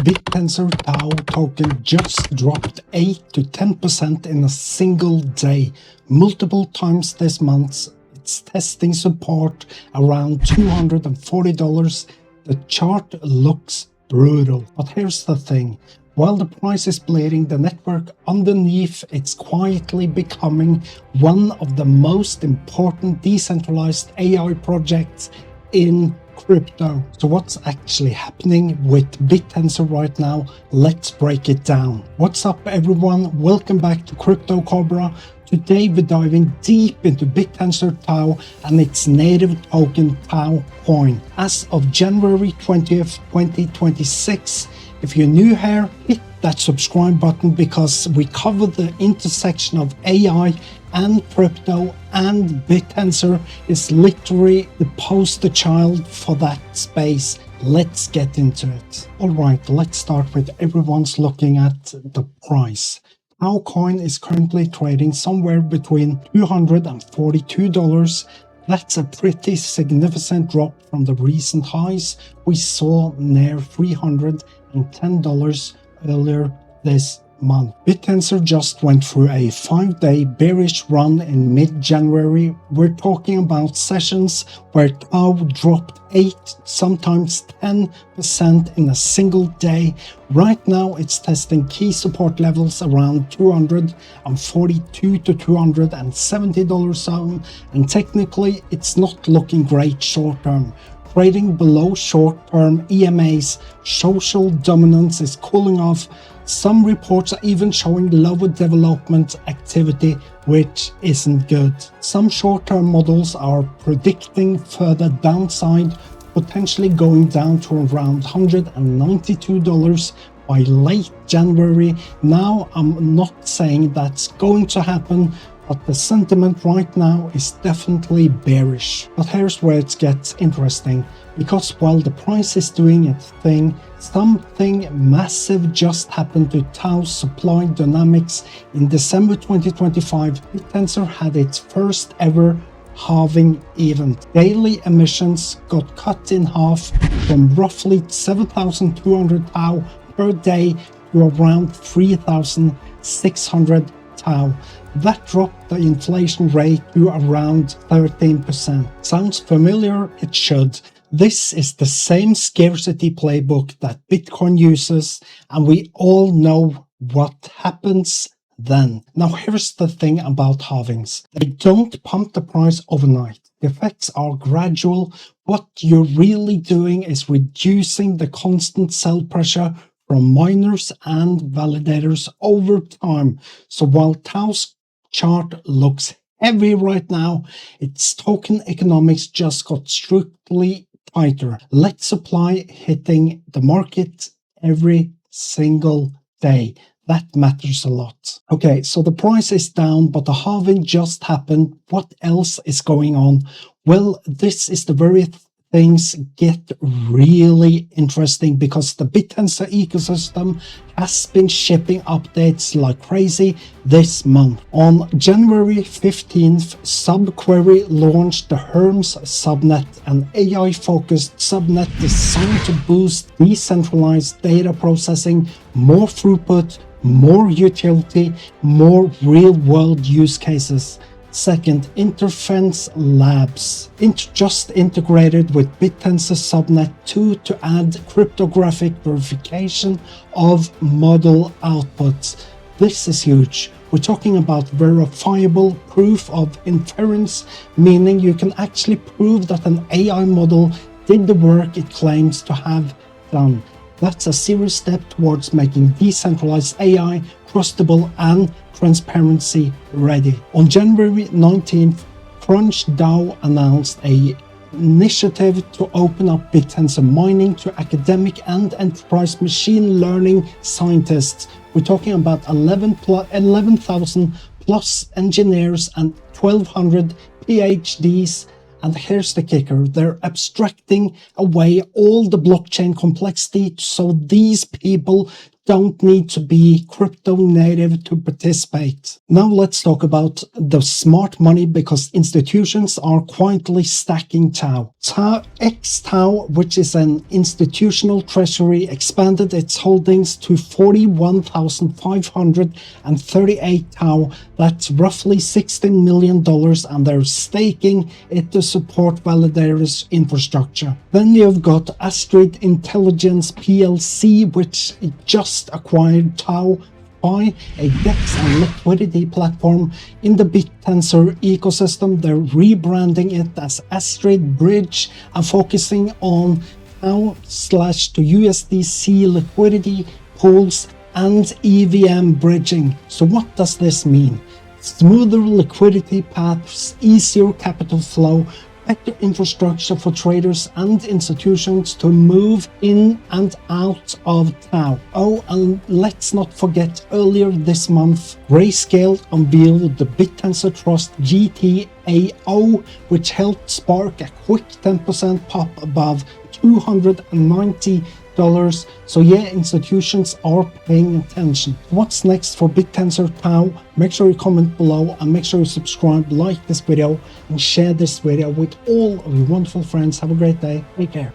BitTensor TAO token just dropped 8 to 10% in a single day. Multiple times this month, it's testing support around $240. The chart looks brutal. But here's the thing. While the price is bleeding, the network underneath it's quietly becoming one of the most important decentralized AI projects in crypto. So what's actually happening with BitTensor right now? Let's break it down. What's up everyone? Welcome back to Crypto Cobra. Today we're diving deep into BitTensor TAO and its native token TAO coin. As of January 20th, 2026, if you're new here, hit that subscribe button because we cover the intersection of AI and crypto, and BitTensor is literally the poster child for that space. Let's get into it. Alright, let's start with everyone's looking at the price. TAO coin is currently trading somewhere between $242. That's a pretty significant drop from the recent highs we saw near $310 earlier this month. BitTensor just went through a 5-day bearish run in mid-January. We're talking about sessions where TAO dropped 8, sometimes 10% in a single day. Right now it's testing key support levels around $242 to $270 zone, and technically it's not looking great short term. Trading below short-term EMAs, social dominance is cooling off. Some reports are even showing lower development activity, which isn't good. Some short-term models are predicting further downside, potentially going down to around $192 by late January. Now, I'm not saying that's going to happen, but the sentiment right now is definitely bearish. But here's where it gets interesting, because while the price is doing its thing, something massive just happened to TAO's supply dynamics. In December 2025, BitTensor had its first ever halving event. Daily emissions got cut in half from roughly 7,200 TAO per day to around 3,600 TAO. That dropped the inflation rate to around 13%. Sounds familiar? It should. This is the same scarcity playbook that Bitcoin uses, and we all know what happens then. Now here's the thing about halvings. They don't pump the price overnight. The effects are gradual. What you're really doing is reducing the constant sell pressure from miners and validators over time. So while TAO's chart looks heavy right now, its token economics just got strictly tighter. Let supply hitting the market every single day. That matters a lot. Okay, so the price is down, but the halving just happened. What else is going on? Well, this is the very things get really interesting, because the BitTensor ecosystem has been shipping updates like crazy this month. On January 15th, Subquery launched the Herms subnet, an AI-focused subnet designed to boost decentralized data processing, more throughput, more utility, more real-world use cases. Second, Interfence Labs just integrated with BitTensor Subnet 2 to add cryptographic verification of model outputs. This is huge. We're talking about verifiable proof of inference, meaning you can actually prove that an AI model did the work it claims to have done. That's a serious step towards making decentralized AI trustable and transparency ready. On January 19th, CrunchDAO announced an initiative to open up BitTensor mining to academic and enterprise machine learning scientists. We're talking about 11,000 plus engineers and 1,200 PhDs. And here's the kicker, they're abstracting away all the blockchain complexity so these people don't need to be crypto native to participate. Now let's talk about the smart money, because institutions are quietly stacking TAO. 𝗪𝗪, which is an institutional treasury, expanded its holdings to 41,538 TAO. That's roughly $16 million, and they're staking it to support validators' infrastructure. Then you've got Astrid Intelligence PLC, which just acquired TAO, a DEX and liquidity platform in the BitTensor ecosystem. They're rebranding it as Astrid Bridge and focusing on TAO/to USDC liquidity pools and EVM bridging. So what does this mean? Smoother liquidity paths, easier capital flow, better infrastructure for traders and institutions to move in and out of TAO. Oh, and let's not forget, earlier this month, Grayscale unveiled the BitTensor Trust GTAO, which helped spark a quick 10% pop above $290. So yeah, institutions are paying attention. What's next for BitTensor TAO? Make sure you comment below, and make sure you subscribe, like this video, and share this video with all of your wonderful friends. Have a great day. Take care.